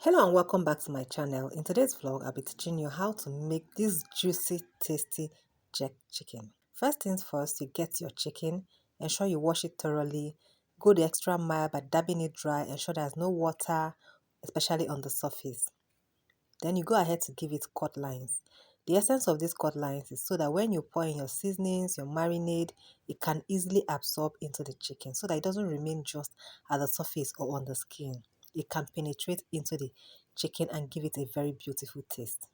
Hello and welcome back to my channel. In today's vlog, I'll be teaching you how to make this juicy, tasty jerk chicken. First things first, you get your chicken, ensure you wash it thoroughly, go the extra mile by dabbing it dry, ensure there's no water, especially on the surface. Then you go ahead to give it cut lines. The essence of these cut lines is so that when you pour in your seasonings, your marinade, it can easily absorb into the chicken so that it doesn't remain just at the surface or on the skin. It can penetrate into the chicken and give it a very beautiful taste.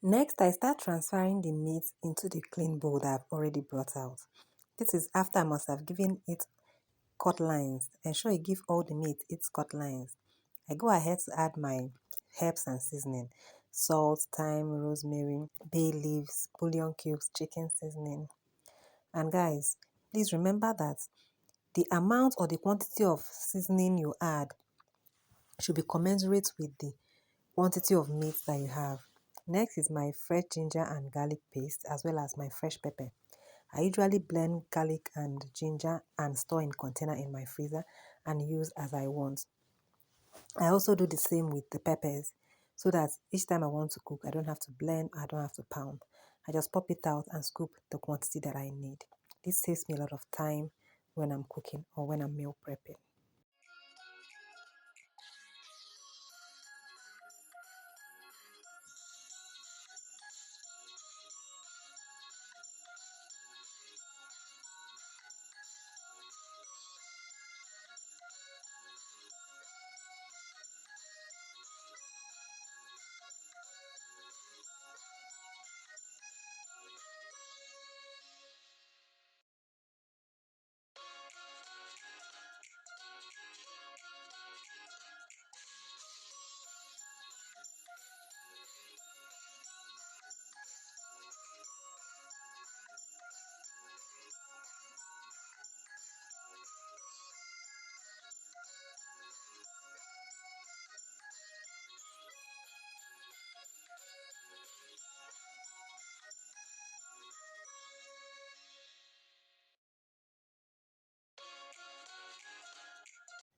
Next, I start transferring the meat into the clean bowl that I've already brought out. This is after I must have given it cut lines. Ensure you give all the meat its cut lines. I go ahead to add my herbs and seasoning. Salt, thyme, rosemary, bay leaves, bouillon cubes, chicken seasoning. And guys, please remember that the amount or the quantity of seasoning you add should be commensurate with the quantity of meat that you have. Next is my fresh ginger and garlic paste as well as my fresh pepper. I usually blend garlic and ginger and store in container in my freezer and use as I want. I also do the same with the peppers so that each time I want to cook, I don't have to blend, I don't have to pound. I just pop it out and scoop the quantity that I need. This saves me a lot of time when I'm cooking or when I'm meal prepping.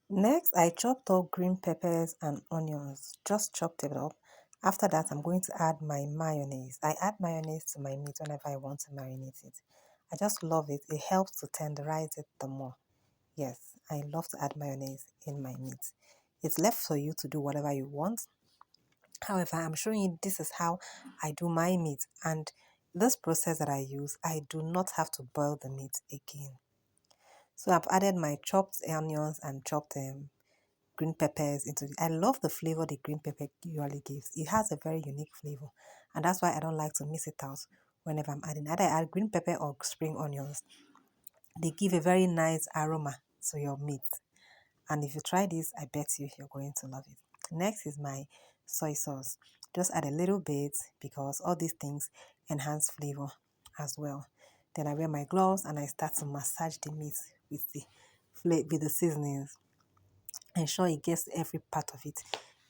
Next, I chopped up green peppers and onions, just chopped it up. After that, I'm going to add my mayonnaise. I add mayonnaise to my meat whenever I want to marinate it. I just love it. It helps to tenderize it the more. Yes, I love to add mayonnaise in my meat. It's left for you to do whatever you want. However, I'm showing you this is how I do my meat, and this process that I use, I do not have to boil the meat again. So I've added my chopped onions and chopped green peppers into it. I love the flavor the green pepper usually gives. It has a very unique flavor, and that's why I don't like to miss it out whenever I'm adding. Either I add green pepper or spring onions. They give a very nice aroma to your meat. And if you try this, I bet you're going to love it. Next is my soy sauce. Just add a little bit because all these things enhance flavor as well. Then I wear my gloves and I start to massage the meat with the seasonings. Ensure it gets every part of it.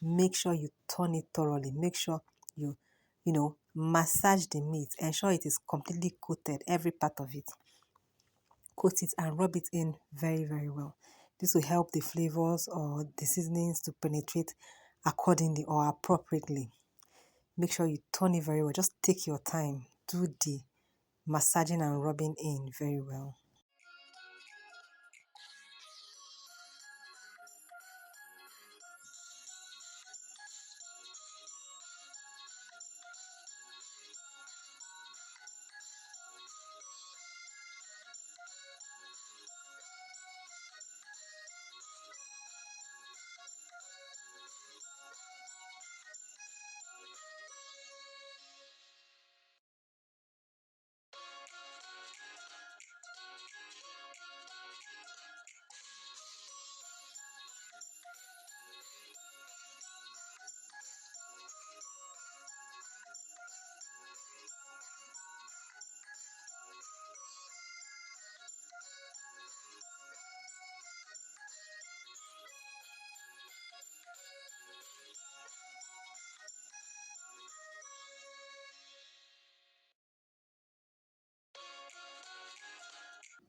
Make sure you turn it thoroughly. Make sure you massage the meat. Ensure it is completely coated, every part of it. Coat it and rub it in very, very well. This will help the flavors or the seasonings to penetrate accordingly or appropriately. Make sure you turn it very well. Just take your time. Do the massaging and rubbing in very well.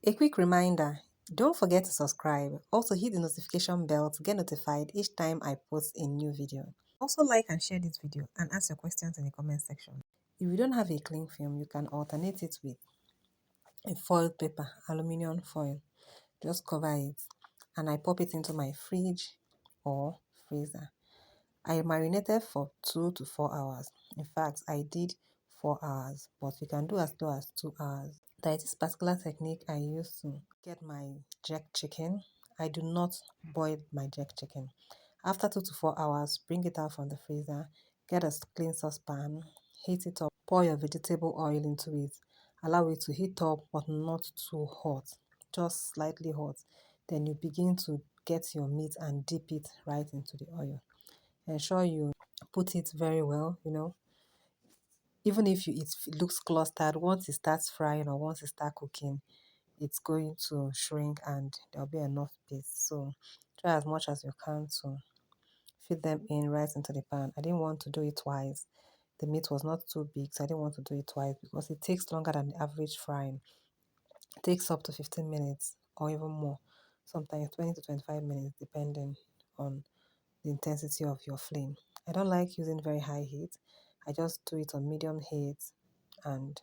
A quick reminder, don't forget to subscribe. Also hit the notification bell to get notified each time I post a new video. Also like and share this video and ask your questions in the comment section. If you don't have a cling film, you can alternate it with a foiled paper, aluminum foil. Just cover it and I pop it into my fridge or freezer. I marinated for 2 to 4 hours. In fact, I did 4 hours, but you can do as low as 2 hours. There is this particular technique I use to get my jerk chicken. I do not boil my jerk chicken. After 2 to 4 hours, bring it out from the freezer, get a clean saucepan, heat it up, pour your vegetable oil into it, allow it to heat up but not too hot, just slightly hot. Then you begin to get your meat and dip it right into the oil. Ensure you put it very well, even if it looks clustered, once it starts frying or once it starts cooking, it's going to shrink and there'll be enough space. So try as much as you can to fit them in right into the pan. I didn't want to do it twice. The meat was not too big, so I didn't want to do it twice because it takes longer than the average frying. It takes up to 15 minutes or even more, sometimes 20 to 25 minutes, depending on the intensity of your flame. I don't like using very high heat. I just do it on medium heat and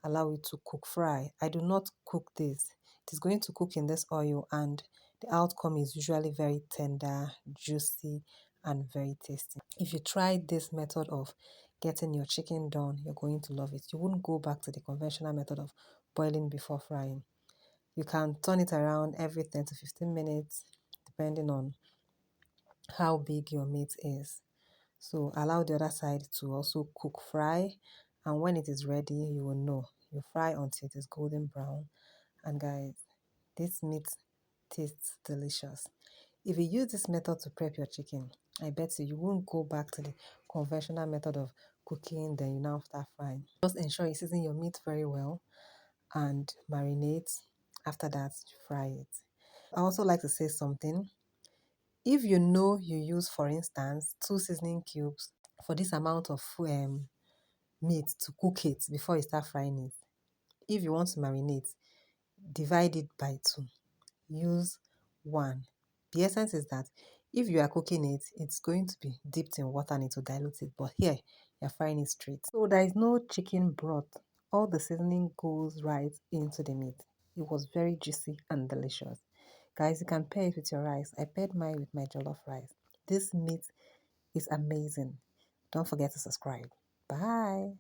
allow it to cook fry. I do not cook this. It is going to cook in this oil and the outcome is usually very tender, juicy, and very tasty. If you try this method of getting your chicken done, you're going to love it. You wouldn't go back to the conventional method of boiling before frying. You can turn it around every 10 to 15 minutes depending on how big your meat is. So allow the other side to also cook fry, and when it is ready you will know. You fry until it is golden brown, and guys, this meat tastes delicious. If you use this method to prep your chicken, I bet you won't go back to the conventional method of cooking then you now start frying. Just ensure you season your meat very well and marinate. After that, you fry it. I also like to say something. If you know you use, for instance, 2 seasoning cubes for this amount of meat to cook it before you start frying it, if you want to marinate, divide it by 2. Use 1. The essence is that if you are cooking it, it's going to be dipped in water and it will dilute it. But here, you're frying it straight. So there is no chicken broth. All the seasoning goes right into the meat. It was very juicy and delicious. Guys, you can pair it with your rice. I paired mine with my jollof rice. This meat is amazing. Don't forget to subscribe. Bye.